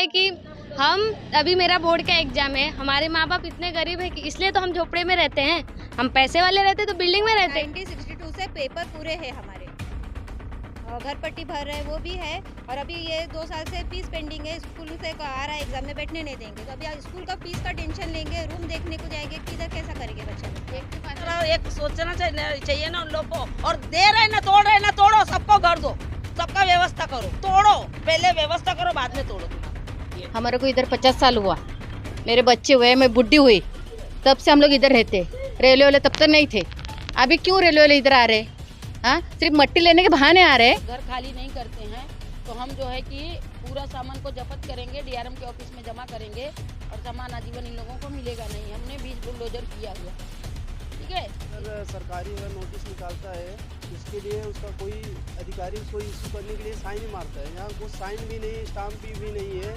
है कि हम अभी मेरा बोर्ड का एग्जाम है, हमारे माँ बाप इतने गरीब है कि इसलिए तो हम झोपड़े में रहते हैं। हम पैसे वाले रहते तो बिल्डिंग में रहते। 1962 से पेपर पूरे हैं हमारे, और घर पट्टी भर रहे हैं वो भी है, और अभी ये 2 साल से फीस पेंडिंग है। स्कूल से आ रहा है एग्जाम में बैठने नहीं देंगे, तो अभी स्कूल का फीस का टेंशन लेंगे, रूम देखने को जाएंगे, किधर कैसा करेंगे बच्चे लोग। एक सोचना चाहिए ना उन लोग को, और दे रहे ना तोड़ रहे ना तोड़ो, सबको घर दो, सबका व्यवस्था करो, तोड़ो पहले व्यवस्था करो बाद में तोड़ो। हमारे को इधर 50 साल हुआ, मेरे बच्चे हुए, मैं बुढ़ी हुई, तब से हम लोग इधर रहते। रेलवे वाले तब तक नहीं थे, अभी क्यों रेलवे वाले इधर आ रहे? हाँ, सिर्फ मट्टी लेने के बहाने आ रहे। घर खाली नहीं करते हैं तो हम जो है कि पूरा सामान को जब्त करेंगे, डीआरएम के ऑफिस में जमा करेंगे, और सामान आजीवन इन लोगों को मिलेगा नहीं। हमने बीच बुलडोजर किया हुआ, ठीक है। अगर सरकारी अगर नोटिस निकालता है उसके लिए उसका कोई अधिकारी उसको इशू करने के लिए साइन ही मारता है। यहाँ कुछ साइन भी नहीं, स्टाम्प भी नहीं है,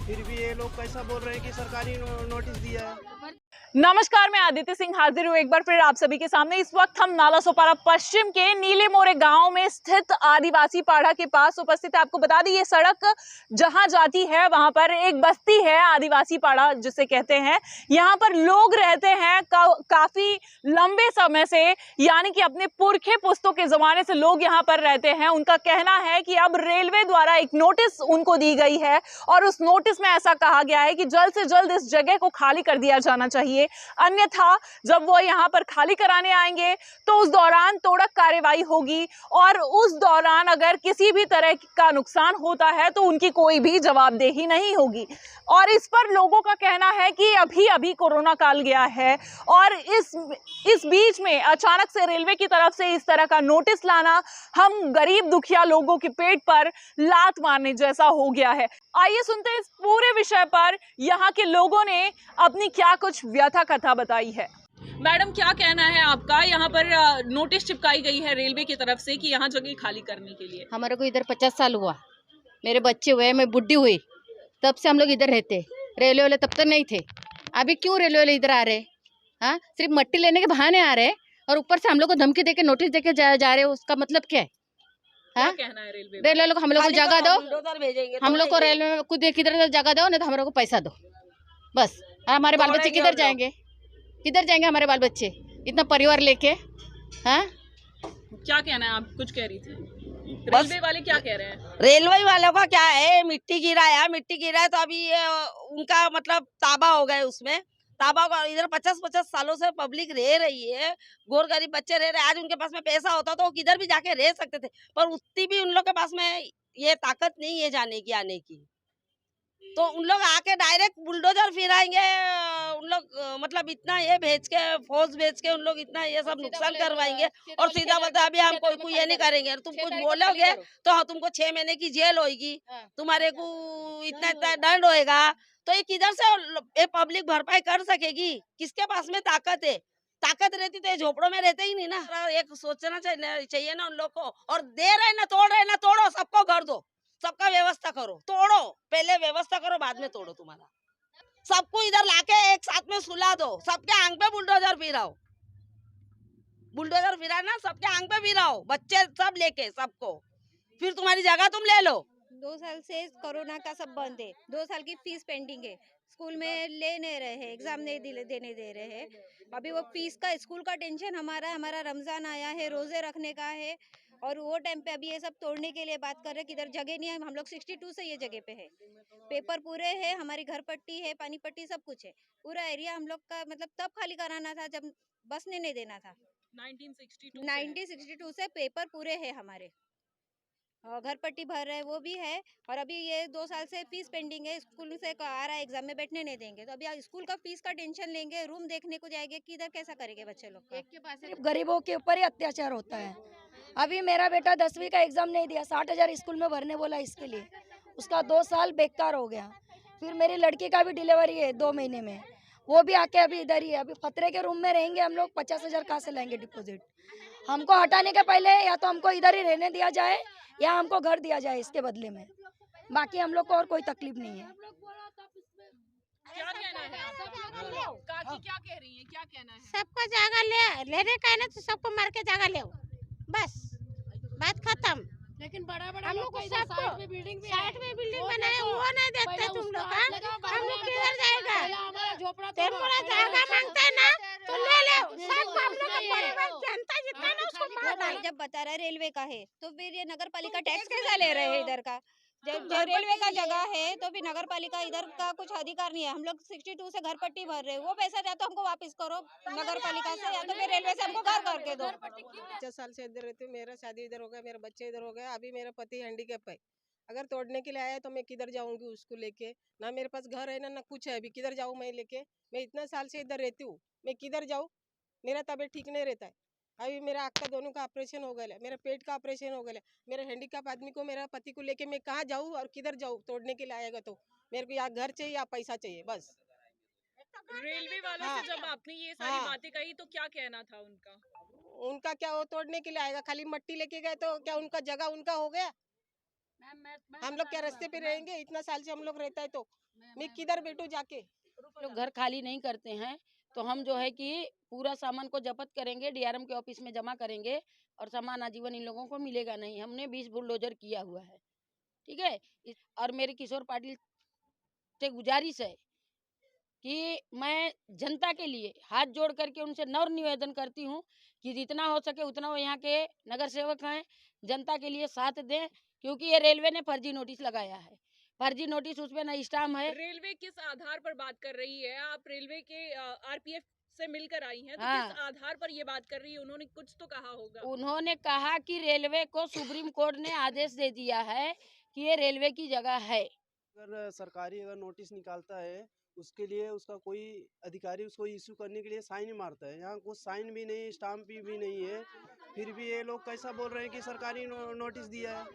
फिर भी ये लोग कैसा बोल रहे हैं कि सरकारी नोटिस दिया है। नमस्कार, मैं आदित्य सिंह हाजिर हूँ एक बार फिर आप सभी के सामने। इस वक्त हम नालासोपारा पश्चिम के नीले मोरे गांव में स्थित आदिवासी पाड़ा के पास उपस्थित है। आपको बता दें ये सड़क जहां जाती है वहां पर एक बस्ती है, आदिवासी पाड़ा जिसे कहते हैं। यहाँ पर लोग रहते हैं काफी लंबे समय से, यानी कि अपने पुरखे पुस्तों के जमाने से लोग यहाँ पर रहते हैं। उनका कहना है कि अब रेलवे द्वारा एक नोटिस उनको दी गई है, और उस नोटिस में ऐसा कहा गया है कि जल्द से जल्द इस जगह को खाली कर दिया जाना चाहिए, अन्यथा जब वो यहाँ पर खाली कराने आएंगे तो उस दौरान तोड़क कार्रवाई होगी, और उस दौरान अगर किसी भी तरह का नुकसान होता है तो उनकी कोई भी जवाबदेही नहीं होगी। और इस पर लोगों का कहना है कि अभी अभी कोरोना काल गया है, और इस बीच में अचानक से रेलवे की तरफ से इस तरह का नोटिस लाना हम गरीब दुखिया लोगों के पेट पर लात मारने जैसा हो गया है। आइए सुनते हैं इस पूरे विषय पर यहाँ के लोगों ने अपनी क्या कुछ व्यथा कथा बताई है। मैडम, क्या कहना है आपका? यहाँ पर नोटिस चिपकाई गई है रेलवे की तरफ से कि यहाँ जगह खाली करने के लिए। हमारे को इधर 50 साल हुआ, मेरे बच्चे हुए, मैं बुढ़ी हुई, तब से हम लोग इधर रहते। रेलवे वाले तब तक नहीं थे, अभी क्यों रेलवे वाले इधर आ रहे? हाँ, सिर्फ मट्टी लेने के बहाने आ रहे, और ऊपर से हम लोग को धमकी देके नोटिस देके जा रहे हो। उसका मतलब क्या है? क्या कहना है रेलवे वालों को? हम लोग को जगह दो, हम लोग को तो रेलवे में कुछ किधर जगह दो, नहीं तो हम लोग को पैसा दो बस। हमारे बाल बच्चे किधर जाएंगे? किधर जाएंगे हमारे बाल बच्चे इतना परिवार लेके? हाँ, क्या कहना है? आप कुछ कह रही थी, रेलवे वाले क्या कह रहे हैं? रेलवे वालों का क्या है, मिट्टी गिरा है तो अभी ये उनका मतलब ताबा हो गए, उसमें ताबा होगा। इधर 50-50 सालों से पब्लिक रह रही है, गोर गरीब बच्चे रह रहे हैं। आज उनके पास में पैसा होता तो वो किधर भी जाके रह सकते थे, पर उतनी भी उन लोग के पास में ये ताकत नहीं है जाने की, आने की। तो उन लोग आके डायरेक्ट बुलडोजर फिराएंगे, उन लोग मतलब इतना ये भेज के, फौज भेज के उन लोग इतना ये सब नुकसान करवाएंगे, और सीधा बता अभी हम कोई ये नहीं करेंगे। तुम कुछ बोलोगे तो तुमको 6 महीने की जेल होगी, तुम्हारे को इतना इतना दंड होएगा। तो ये किधर से ये पब्लिक भरपाई कर सकेगी? किसके पास में ताकत है? ताकत रहती तो ये झोपड़ों में रहते ही नहीं ना। एक सोचना चाहिए ना उन लोग को, और दे रहे ना तोड़ो, सबको घर दो, सबका व्यवस्था करो, तोड़ो पहले व्यवस्था करो बाद में तोड़ो। तुम्हारा सबको इधर लाके एक साथ में सुला दो, सबके आंख पे बुलडोजर फिराना, सबके आंख पे फिराओ, बच्चे सब लेके सबको, फिर तुम्हारी जगह तुम ले लो। 2 साल से कोरोना का सब बंद है, 2 साल की फीस पेंडिंग है, स्कूल में ले नहीं रहे हैं, एग्जाम नहीं देने दे रहे हैं। अभी वो फीस का, स्कूल का टेंशन हमारा रमजान आया है, रोजे रखने का है, और वो टाइम पे अभी ये सब तोड़ने के लिए बात कर रहे हैं कि इधर जगह नहीं है। हम लोग 62 से ये जगह पे है, पेपर पूरे है, हमारी घर पट्टी है, पानी पट्टी सब कुछ है, पूरा एरिया हम लोग का। मतलब तब खाली कराना था जब बसने नहीं देना था। 1962 से पेपर पूरे है हमारे, और घर पट्टी भर रहे हैं वो भी है, और अभी ये 2 साल से फीस पेंडिंग है। स्कूल से आ रहा है एग्जाम में बैठने नहीं देंगे, तो अभी स्कूल का फीस का टेंशन लेंगे, रूम देखने को जाएंगे, किधर कैसा करेंगे बच्चे लोग। गरीबों के ऊपर ही अत्याचार होता है। अभी मेरा बेटा 10वीं का एग्जाम नहीं दिया, 60,000 स्कूल में भरने बोला इसके लिए, उसका 2 साल बेकार हो गया। फिर मेरी लड़की का भी डिलीवरी है 2 महीने में, वो भी आके अभी इधर ही है। अभी खतरे के रूम में रहेंगे हम लोग, 50,000 कहाँ से लाएंगे डिपॉजिट? हमको हटाने के पहले या तो हमको इधर ही रहने दिया जाए या हमको घर दिया जाए इसके बदले में, बाकी हम लोग को और कोई तकलीफ नहीं है। क्या कहना है? काकी क्या कह रही है? क्या कहना है? सबको जगह लेने का है ना, तो सबको मार के जगह ले, बस बात खत्म। लेकिन बड़ा हम लोग को साइड में बिल्डिंग बनाए, वो नहीं देते तुम लोग। है, रेलवे का है, तो फिर ये नगर पालिका टैक्स कैसा ले रहे हैं इधर का? जब रेलवे का जगह है तो फिर नगर पालिका इधर का कुछ अधिकार नहीं है। हम लोग 62 से घर पट्टी भर रहे हैं, वो पैसा या तो हमको वापस करो नगर पालिका से, या तो फिर रेलवे से हमको घर करके दो। 50 साल से इधर रहती हूँ, मेरा शादी इधर हो गया, मेरा बच्चे इधर हो गया, अभी मेरा पति हैंडीकैप है। अगर तोड़ने के लिए आया तो मैं किधर जाऊंगी उसको लेके? ना मेरे पास घर है ना कुछ है, अभी किधर जाऊँ मैं लेके? मैं इतना साल से इधर रहती हूँ, मैं किधर जाऊँ? मेरा तबीयत ठीक नहीं रहता है। अभी मेरा आँख का दोनों का ऑपरेशन हो गया है, मेरा पेट का ऑपरेशन हो गया है, मेरे हैंडीकैप आदमी को, मेरा पति को लेके मैं कहाँ जाऊँ और किधर जाऊँ? तोड़ने के लिए आएगा तो मेरे को या घर चाहिए या पैसा चाहिए, बस। रेलवे वालों हाँ। से जब आपने ये सारी हाँ। बातें कही तो क्या कहना था उनका? उनका क्या, वो तोड़ने के लिए आएगा? खाली मट्टी लेके गए तो क्या उनका जगह उनका हो गया? हम लोग क्या रास्ते पे रहेंगे? इतना साल से हम लोग रहता है तो मैं किधर बैठूं जाके? लोग घर खाली नहीं करते हैं तो हम जो है कि पूरा सामान को जब्त करेंगे, डीआरएम के ऑफिस में जमा करेंगे और सामान आजीवन इन लोगों को मिलेगा नहीं। हमने 20 बुलडोजर किया हुआ है, ठीक है। और मेरी किशोर पाटिल से गुजारिश है कि मैं जनता के लिए हाथ जोड़ करके उनसे नम्र निवेदन करती हूँ कि जितना हो सके उतना वो यहाँ के नगर सेवक हैं, जनता के लिए साथ दें, क्योंकि ये रेलवे ने फर्जी नोटिस लगाया है। फर्जी नोटिस, उसमें न स्टाम्प है। रेलवे किस आधार पर बात कर रही है? आप रेलवे के आरपीएफ से मिलकर आई हैं, तो हाँ। किस आधार पर ये बात कर रही है? उन्होंने कुछ तो कहा होगा। उन्होंने कहा कि रेलवे को सुप्रीम कोर्ट ने आदेश दे दिया है कि ये रेलवे की जगह है। अगर सरकारी अगर नोटिस निकालता है उसके लिए उसका कोई अधिकारी उसको इशू करने के लिए साइन ही मारता है। यहाँ कुछ साइन भी नहीं, स्टाम्प भी नहीं है, फिर भी ये लोग कैसा बोल रहे हैं कि सरकारी नोटिस दिया है।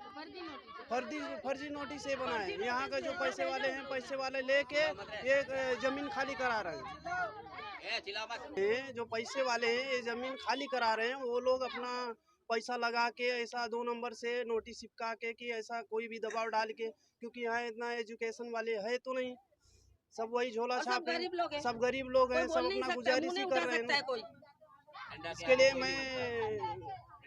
फर्जी नोटिस ये बना है। यहाँ का जो पैसे वाले हैं, पैसे वाले लेके ये जमीन खाली करा रहे हैं। जो पैसे वाले हैं ये जमीन खाली करा रहे हैं, वो लोग अपना पैसा लगा के ऐसा 2 नंबर से नोटिस चिपका के कि ऐसा कोई भी दबाव डाल के, क्योंकि यहाँ इतना एजुकेशन वाले है तो नहीं, सब वही झोला छाप है, सब गरीब लोग हैं, सब अपना गुजारिश ही कर रहे हैं। इसके लिए मैं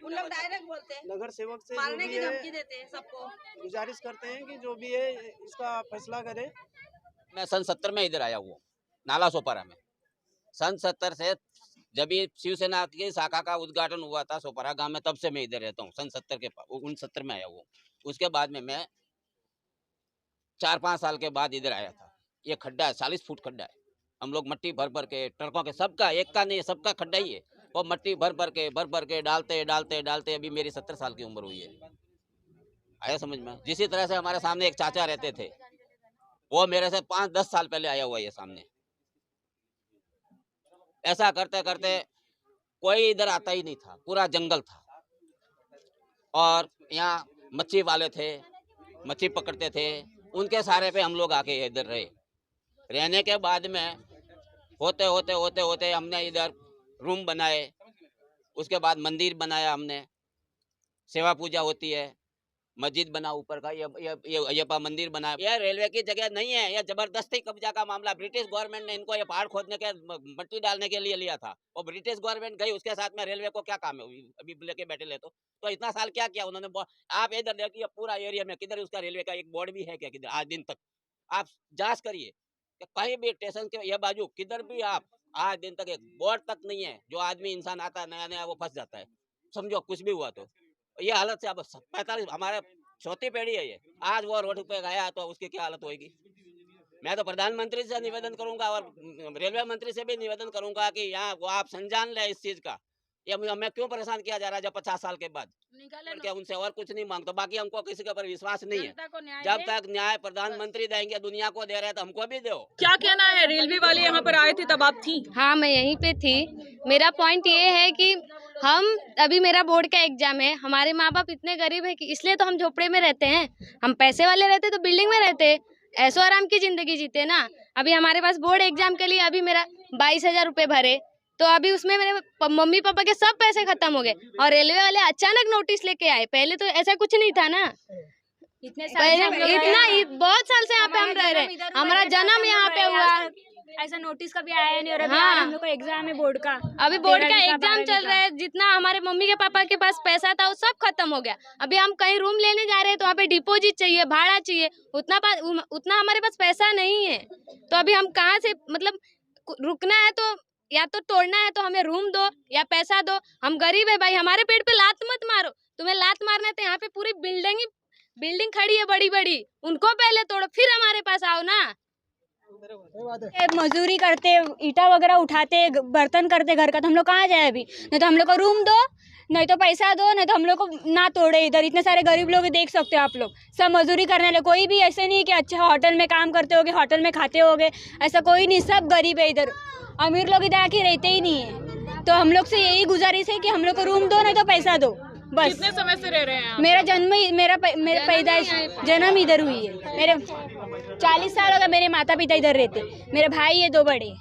उन लोग डायरेक्ट बोलते हैं, नगर सेवक से मारने जो की भी धमकी है देते हैं सबको। गुजारिश करते हैं कि जो भी है इसका फैसला करे। मैं सन 70 में इधर आया हुआ, नाला सोपारा में। सन 70 से जब ये शिवसेना की शाखा का उद्घाटन हुआ था सोपारा गांव में, तब से मैं इधर रहता हूँ। सन 70 के 69 में आया हुआ। उसके बाद में मैं 4-5 साल के बाद इधर आया था। ये खड्डा है, 40 फुट खड्डा है। हम लोग मट्टी भर भर के, ट्रकों के, सबका, एक का नहीं, सबका खड्डा ही है। और मट्टी भर भर के डालते अभी मेरी 70 साल की उम्र हुई है। आया समझ में? जिसी तरह से हमारे सामने एक चाचा रहते थे, वो मेरे से 5-10 साल पहले आया हुआ है ये सामने। ऐसा करते करते कोई इधर आता ही नहीं था, पूरा जंगल था। और यहाँ मच्छी वाले थे, मच्छी पकड़ते थे, उनके सारे पे हम लोग आके इधर रहे। रहने के बाद में होते हमने इधर रूम बनाए, उसके बाद मंदिर बनाया हमने, सेवा पूजा होती है, मस्जिद बना ऊपर का, ये मंदिर बना। यह रेलवे की जगह नहीं है, यह जबरदस्ती कब्जा का मामला। ब्रिटिश गवर्नमेंट ने इनको ये पहाड़ खोदने के, मट्टी डालने के लिए लिया था, और ब्रिटिश गवर्नमेंट गई, उसके साथ में रेलवे को क्या काम है? अभी लेके बैठे ले तो इतना साल क्या किया उन्होंने? आप इधर देखिए पूरा एरिया में किधर उसका रेलवे का एक बोर्ड भी है क्या? किधर आज दिन तक आप जांच करिए, कहीं भी स्टेशन के ये बाजू किधर भी आप आज दिन तक एक बोर्ड तक नहीं है। जो आदमी इंसान आता है नया वो फंस जाता है, समझो कुछ भी हुआ तो। ये हालत से अब 45 हमारे चौथी पीढ़ी है ये। आज वो रोड पे गया तो उसकी क्या हालत होगी? मैं तो प्रधानमंत्री से निवेदन करूंगा और रेलवे मंत्री से भी निवेदन करूंगा कि यहाँ वो आप संज्ञान ले इस चीज का। ये हमें क्यों परेशान किया जा रहा है जब 50 साल के बाद? क्या उनसे और कुछ नहीं मांगता, बाकी हमको किसी के ऊपर विश्वास नहीं है। जब तक न्याय प्रधानमंत्री देंगे, दुनिया को दे रहे हैं, तो हमको भी दो। क्या कहना है? रेलवे वाले यहाँ पर आए थे तब आप थी? हाँ, मैं यहीं पे थी। मेरा पॉइंट ये है कि अभी मेरा बोर्ड का एग्जाम है, हमारे माँ बाप इतने गरीब है कि इसलिए तो हम झोपड़े में रहते हैं। हम पैसे वाले रहते तो बिल्डिंग में रहते, ऐशो आराम की जिंदगी जीते ना। अभी हमारे पास बोर्ड एग्जाम के लिए अभी मेरा 22,000 रुपये भरे, तो अभी उसमें मेरे मम्मी पापा के सब पैसे खत्म हो गए। और रेलवे वाले अचानक नोटिस लेके आए, पहले तो ऐसा कुछ नहीं था ना। बहुत साल से यहाँ पे हम रह रहे हैं, हमारा जन्म यहाँ पे हुआ। ऐसा नोटिस कभी आया नहीं। और अभी हाँ, हम लोग को एग्जाम है बोर्ड का, अभी बोर्ड का एग्जाम चल रहा है। जितना हमारे मम्मी के पापा के पास पैसा था वो सब खत्म हो गया। अभी हम कहीं रूम लेने जा रहे हैं तो वहाँ पे डिपॉजिट चाहिए, भाड़ा चाहिए, उतना हमारे पास पैसा नहीं है। तो अभी हम कहाँ से, मतलब रुकना है तो या तो तोड़ना है तो हमें रूम दो या पैसा दो। हम गरीब है भाई, हमारे पेट पे लात मत मारो। तुम्हें लात मारना तो यहाँ पे पूरी बिल्डिंग खड़ी है बड़ी बड़ी, उनको पहले तोड़ो फिर हमारे पास आओ ना। मजदूरी करते, ईटा वगैरह उठाते, बर्तन करते घर का, तो हम लोग कहाँ जाए अभी? नहीं तो हम लोग को रूम दो, नहीं तो पैसा दो, नहीं तो हम लोग को ना तोड़े। इधर इतने सारे गरीब लोग देख सकते हो आप लोग, सब मजदूरी करने वाले। कोई भी ऐसे नहीं कि अच्छा होटल में काम करते होगे, होटल में खाते होगे, ऐसा कोई नहीं, सब गरीब है इधर। अमीर लोग इधर आके रहते ही नहीं है। तो हम लोग से यही गुजारिश है कि हम लोग को रूम दो, नहीं तो पैसा दो, बस। कितने समय से रह रहे हैं आप? मेरा जन्म मेरा पैदाइश जन्म इधर हुई है। मेरे 40 साल हो गए, मेरे माता पिता इधर रहते, मेरे भाई है 2 बड़े।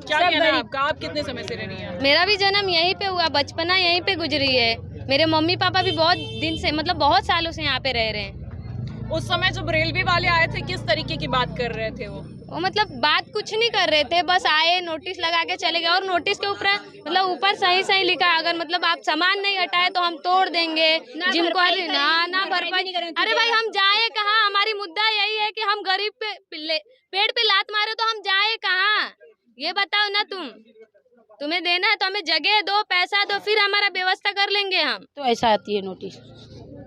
क्या कहना है आपका? आप कितने समय से रह रही हैं? मेरा भी जन्म यहीं पे हुआ, बचपना यहीं पे गुजरी है। मेरे मम्मी पापा भी बहुत दिन से, मतलब बहुत सालों से यहाँ पे रह रहे हैं। उस समय जब रेलवे वाले आए थे, किस तरीके की बात कर रहे थे वो? मतलब बात कुछ नहीं कर रहे थे, बस आए, नोटिस लगा के चले गए। और नोटिस के ऊपर मतलब ऊपर सही लिखा, अगर मतलब आप सामान नहीं हटाए तो हम तोड़ देंगे, जिनको ना भरपाई। अरे भाई हम जाए कहाँ? हमारी मुद्दा यही है कि हम गरीब पे पेड़ पे लात मारे तो हम जाए कहाँ? ये बताओ ना तुम्हें देना है तो हमें जगह दो, पैसा दो, फिर हमारा व्यवस्था कर लेंगे हम। तो ऐसा आती है नोटिस,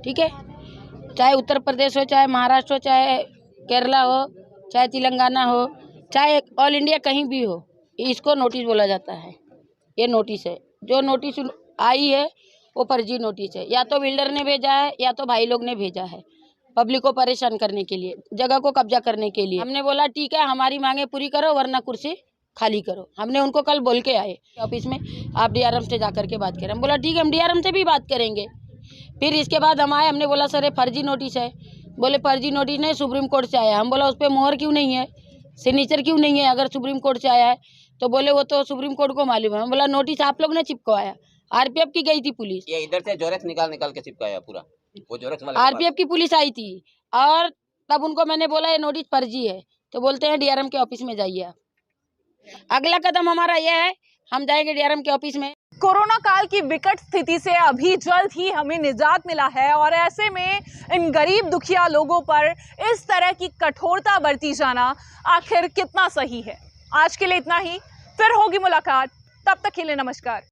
ठीक है, चाहे उत्तर प्रदेश हो, चाहे महाराष्ट्र हो, चाहे केरला हो, चाहे तेलंगाना हो, चाहे ऑल इंडिया कहीं भी हो, इसको नोटिस बोला जाता है। ये नोटिस है, जो नोटिस आई है वो फर्जी नोटिस है। या तो बिल्डर ने भेजा है या तो भाई लोग ने भेजा है, पब्लिक को परेशान करने के लिए, जगह को कब्जा करने के लिए। हमने बोला ठीक है, हमारी मांगे पूरी करो वरना कुर्सी खाली करो। हमने उनको कल बोल के आए ऑफिस में, आप डीआरएम से जा करके बात करें। हम बोला ठीक है, हम डीआरएम से भी बात करेंगे। फिर इसके बाद हम आए, हमने बोला सर ये फर्जी नोटिस है। बोले फर्जी नोटिस नहीं, सुप्रीम कोर्ट से आया। हम बोला उस पर मोहर क्यों नहीं है, सिग्नेचर क्यों नहीं है? अगर सुप्रीम कोर्ट से आया है तो बोले वो तो सुप्रीम कोर्ट को मालूम है। हम बोला नोटिस आप लोग ने चिपकवाया, आरपीएफ की गई थी पुलिस, ये इधर से जोरेक्स निकाल के चिपकाया पूरा, वो जोरेक्स वाले आरपीएफ की पुलिस आई थी। और तब उनको मैंने बोला ये नोटिस फर्जी है, तो बोलते हैं डीआरएम के ऑफिस में जाइए आप। अगला कदम हमारा यह है, हम जाएंगे डीआरएम के ऑफिस में। कोरोना काल की विकट स्थिति से अभी जल्द ही हमें निजात मिला है और ऐसे में इन गरीब दुखिया लोगों पर इस तरह की कठोरता बरती जाना आखिर कितना सही है। आज के लिए इतना ही, फिर होगी मुलाकात, तब तक के लिए नमस्कार।